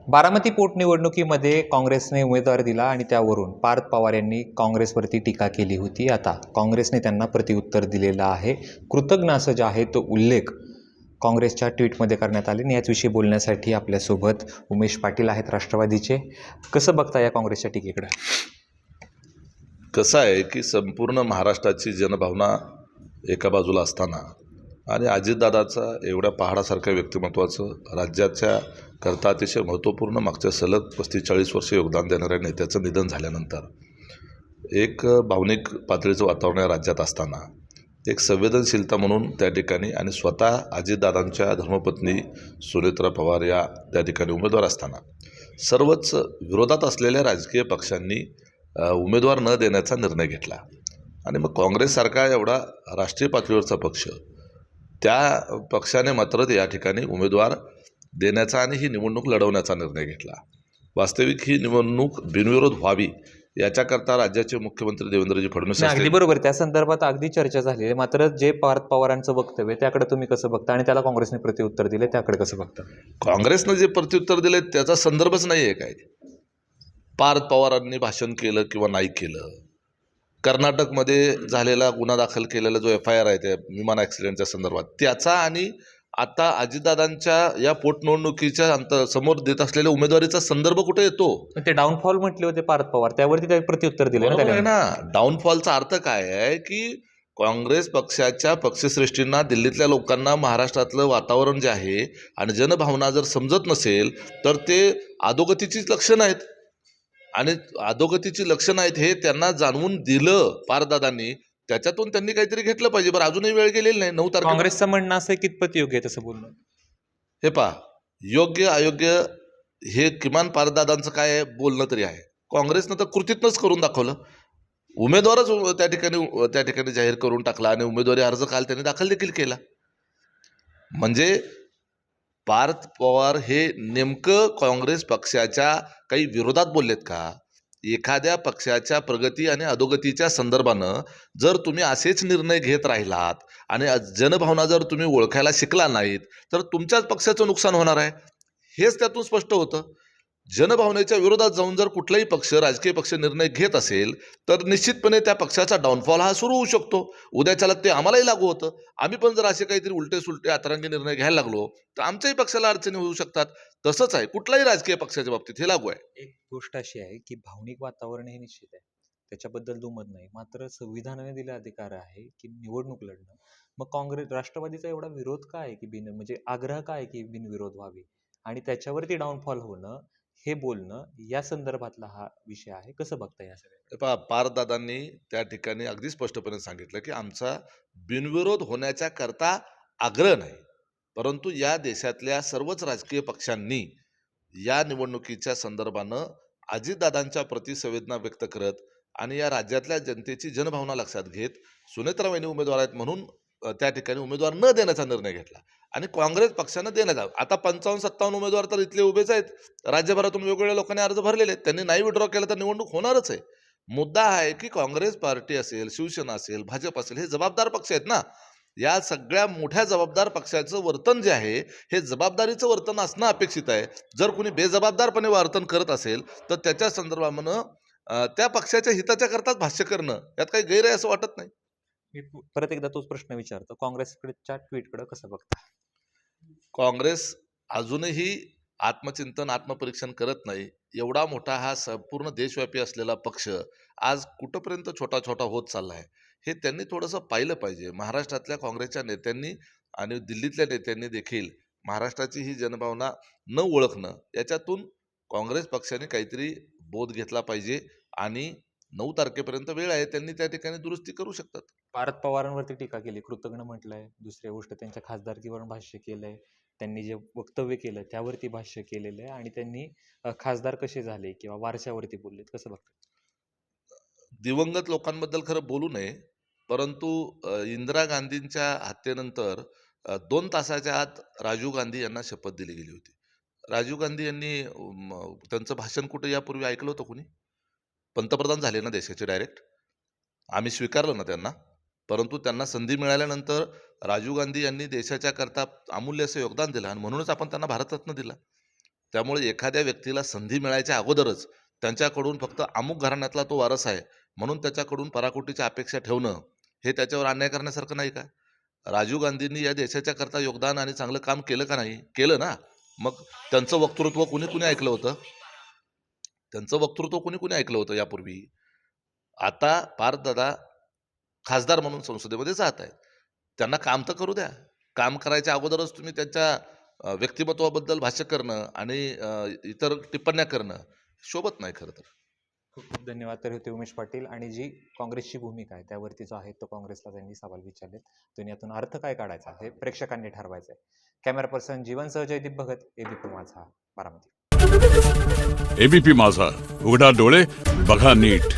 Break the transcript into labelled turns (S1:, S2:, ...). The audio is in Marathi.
S1: बारामती पोटनिवडणुकीमध्ये काँग्रेसने उमेदवार दिला आणि त्यावरून पार्थ पवार यांनी काँग्रेसवरती टीका केली होती. आता काँग्रेसने त्यांना प्रत्युत्तर दिलेलं आहे. कृतज्ञ असं जे आहे तो उल्लेख काँग्रेसच्या ट्विटमध्ये करण्यात आले आणि याचविषयी बोलण्यासाठी आपल्यासोबत उमेश पाटील आहेत राष्ट्रवादीचे. कसं बघता या काँग्रेसच्या टीकेकडे?
S2: कसं आहे की संपूर्ण महाराष्ट्राची जनभावना एका बाजूला असताना आणि अजितदादाचा एवढ्या पहाडासारख्या व्यक्तिमत्वाचं राज्याच्या करता अतिशय महत्त्वपूर्ण मागच्या सलग 35-40 वर्ष योगदान देणाऱ्या नेत्याचं निधन झाल्यानंतर एक भावनिक पातळीचं वातावरण या राज्यात असताना एक संवेदनशीलता म्हणून त्या ठिकाणी आणि स्वतः अजितदादांच्या धर्मपत्नी सुनेत्रा पवार या त्या ठिकाणी उमेदवार असताना सर्वच विरोधात असलेल्या राजकीय पक्षांनी उमेदवार न देण्याचा निर्णय घेतला. आणि मग काँग्रेससारखा एवढा राष्ट्रीय पातळीवरचा पक्ष, त्या पक्षाने मात्र या ठिकाणी उमेदवार देण्याचा आणि ही निवडणूक लढवण्याचा निर्णय घेतला. वास्तविक ही निवडणूक बिनविरोध व्हावी याच्याकरता राज्याचे मुख्यमंत्री देवेंद्रजी फडणवीस
S1: अगदी बरोबर, त्या संदर्भात अगदी चर्चा झाली आहे. मात्र जे पार्थ पवारांचं वक्तव्य त्याकडे तुम्ही कसं बघता आणि त्याला काँग्रेसने प्रत्युत्तर दिले त्याकडे कसं बघता?
S2: काँग्रेसनं जे प्रत्युत्तर दिले त्याचा संदर्भच नाही आहे. काय पार्थ पवारांनी भाषण केलं किंवा नाही केलं, कर्नाटकमध्ये झालेला गुन्हा दाखल केलेला जो FIR आहे त्या विमान ॲक्सिडेंटच्या संदर्भात त्याचा आणि आता अजितदादांच्या या पोटनिवडणुकीच्या समोर देत असलेल्या उमेदवारीचा संदर्भ कुठे येतो?
S1: ते डाऊनफॉल म्हटले होते पार्थ पवार, त्यावरती त्याने प्रत्युत्तर दिले
S2: ना. डाऊनफॉलचा अर्थ काय आहे की काँग्रेस पक्षाच्या पक्षश्रेष्ठींना, दिल्लीतल्या लोकांना महाराष्ट्रातलं वातावरण जे आहे आणि जनभावना जर समजत नसेल तर ते अधोगतीचीच लक्षणं आहेत. आणि अधोगतीची लक्षणं आहेत हे त्यांना जाणवून दिलं पारदादांनी, त्याच्यातून त्यांनी काहीतरी घेतलं पाहिजे. बरं, अजूनही वेळ गेलेली नाही. 9 तारखेला
S1: काँग्रेसचं म्हणणं असं कितपत योग्य आहे तसं बोलणं?
S2: हे पहा, योग्य अयोग्य हे किमान पारदादांचं काय बोलणं तरी आहे. काँग्रेसनं तर कृतीतनंच करून दाखवलं. उमेदवारच त्या ठिकाणी जाहीर करून टाकला आणि उमेदवारी अर्ज काल त्यांनी दाखल देखील केला. म्हणजे पार्थ पवार हे नेमकं काँग्रेस पक्षाच्या काही विरोधात बोललेत का? एखाद्या पक्षाच्या प्रगती आणि अधोगतीच्या संदर्भानं जर तुम्ही असेच निर्णय घेत राहिलात आणि जनभावना जर तुम्ही ओळखायला शिकला नाहीत तर तुमच्याच पक्षाचं नुकसान होणार आहे. हेच त्यातून स्पष्ट होतं. जनभावनेच्या विरोधात जाऊन जर कुठलाही पक्ष, राजकीय पक्ष निर्णय घेत असेल तर निश्चितपणे त्या पक्षाचा डाऊनफॉल हा सुरू होऊ शकतो. उद्याच्याला ते आम्हालाही लागू होतं. आम्ही पण जर असे काहीतरी उलटे सुलटे अतरंगी निर्णय घ्यायला लागलो तर आमच्याही पक्षाला अडचणी होऊ शकतात. तसंच आहे कुठल्याही राजकीय पक्षाच्या बाबतीत हे लागू आहे.
S1: एक गोष्ट अशी आहे की भावनिक वातावरण हे निश्चित आहे, त्याच्याबद्दल दुमत नाही. मात्र संविधानाने दिले अधिकार आहे की निवडणूक लढणं. मग काँग्रेस राष्ट्रवादीचा एवढा विरोध काय आहे की म्हणजे आग्रह काय आहे की बिनविरोध व्हावी आणि त्याच्यावरती डाऊनफॉल होणं हे बोलणं या संदर्भातला हा विषय आहे. कसं बघता या सगळ्या?
S2: पारदादांनी त्या ठिकाणी अगदी स्पष्टपणे सांगितलं की आमचा बिनविरोध होण्याच्या करता आग्रह नाही, परंतु या देशातल्या सर्वच राजकीय पक्षांनी या निवडणुकीच्या संदर्भानं अजितदादांच्या प्रति संवेदना व्यक्त करत आणि या राज्यातल्या जनतेची जनभावना लक्षात घेत सुनेत्रा वहिनी उमेदवार आहेत म्हणून त्या ठिकाणी उमेदवार न देण्याचा निर्णय घेतला आणि काँग्रेस पक्षानं देण्याचा. आता 55-57 उमेदवार तर इथले उभेच आहेत. राज्यभरातून वेगवेगळ्या लोकांनी अर्ज भरलेले आहेत. त्यांनी नाही विड्रॉ केलं तर निवडणूक होणारच आहे. मुद्दा आहे की काँग्रेस पार्टी असेल, शिवसेना असेल, भाजप असेल, हे जबाबदार पक्ष आहेत ना. या सगळ्या मोठ्या जबाबदार पक्षाचं वर्तन जे आहे हे जबाबदारीचं वर्तन असणं अपेक्षित आहे. जर कोणी बेजबाबदारपणे वर्तन करत असेल तर त्याच्या संदर्भानं त्या पक्षाच्या हिताच्या करताच भाष्य करणं यात काही गैर आहे असं वाटत नाही.
S1: मी परत एकदा तोच प्रश्न विचारतो, काँग्रेसकडच्या ट्विटकडे कसं बघता?
S2: काँग्रेस अजूनही आत्मचिंतन, आत्मपरीक्षण करत नाही. एवढा मोठा हा संपूर्ण देशव्यापी असलेला पक्ष आज कुठंपर्यंत छोटा छोटा होत चालला आहे हे त्यांनी थोडंसं पाहिलं पाहिजे. महाराष्ट्रातल्या काँग्रेसच्या नेत्यांनी आणि दिल्लीतल्या नेत्यांनी देखील महाराष्ट्राची ही जनभावना न ओळखणं याच्यातून काँग्रेस पक्षाने काहीतरी बोध घेतला पाहिजे आणि 9 तारखेपर्यंत वेळ आहे, त्यांनी त्या ठिकाणी दुरुस्ती करू शकतात.
S1: पार्थ पवारांवरती टीका केली, कृतज्ञ म्हटलंय. दुसरी गोष्ट त्यांच्या खासदारकीवर भाष्य केलंय, त्यांनी जे वक्तव्य केलं त्यावरती भाष्य केलेलं आहे आणि त्यांनी खासदार कसे झाले किंवा वारशावरती बोललेत. कसं बघतात?
S2: दिवंगत लोकांबद्दल खरं बोलू नये, परंतु इंदिरा गांधींच्या हत्येनंतर 2 तासाच्या आत राजीव गांधी यांना शपथ दिली गेली होती. राजीव गांधी यांनी त्यांचं भाषण कुठे यापूर्वी ऐकलं होतं कुणी? पंतप्रधान झाले ना देशाचे डायरेक्ट. आम्ही स्वीकारलं ना त्यांना, परंतु त्यांना संधी मिळाल्यानंतर राजीव गांधी यांनी देशाच्या करता अमूल्य असं योगदान दिलं आणि म्हणूनच आपण त्यांना भारतरत्न दिला. त्यामुळे एखाद्या व्यक्तीला संधी मिळायच्या अगोदरच त्यांच्याकडून फक्त अमुक घराण्यातला तो वारस आहे म्हणून त्याच्याकडून पराकोटीची अपेक्षा ठेवणं हे त्याच्यावर अन्याय करण्यासारखं नाही का? राजीव गांधींनी या देशाच्या करता योगदान आणि चांगलं काम केलं का नाही? केलं ना. मग त्यांचं वक्तृत्व कुणी ऐकलं होतं? त्यांचं वक्तृत्व कुणी ऐकलं होतं यापूर्वी? आता पार्थदादा खासदार म्हणून संसदेमध्ये जात आहेत. त्यांना काम तर करू द्या. काम करायच्या अगोदरच तुम्ही त्यांच्या व्यक्तिमत्वाबद्दल भाष्य करणं आणि इतर टिप्पण्या करणं शोभत नाही खरं तर.
S1: खूप खूप धन्यवाद. तर होते उमेश पाटील आणि जी काँग्रेसची भूमिका आहे त्यावरती जो आहे तो काँग्रेसला त्यांनी सवाल विचारलेत. तुम्ही यातून अर्थ काय काढायचा हे प्रेक्षकांनी ठरवायचं आहे. कॅमेरा पर्सन जीवनसह जयदीप भगत, एबीपी माझा, बारामती.
S3: एबीपी माझा, उघडा डोळे बघा नीट.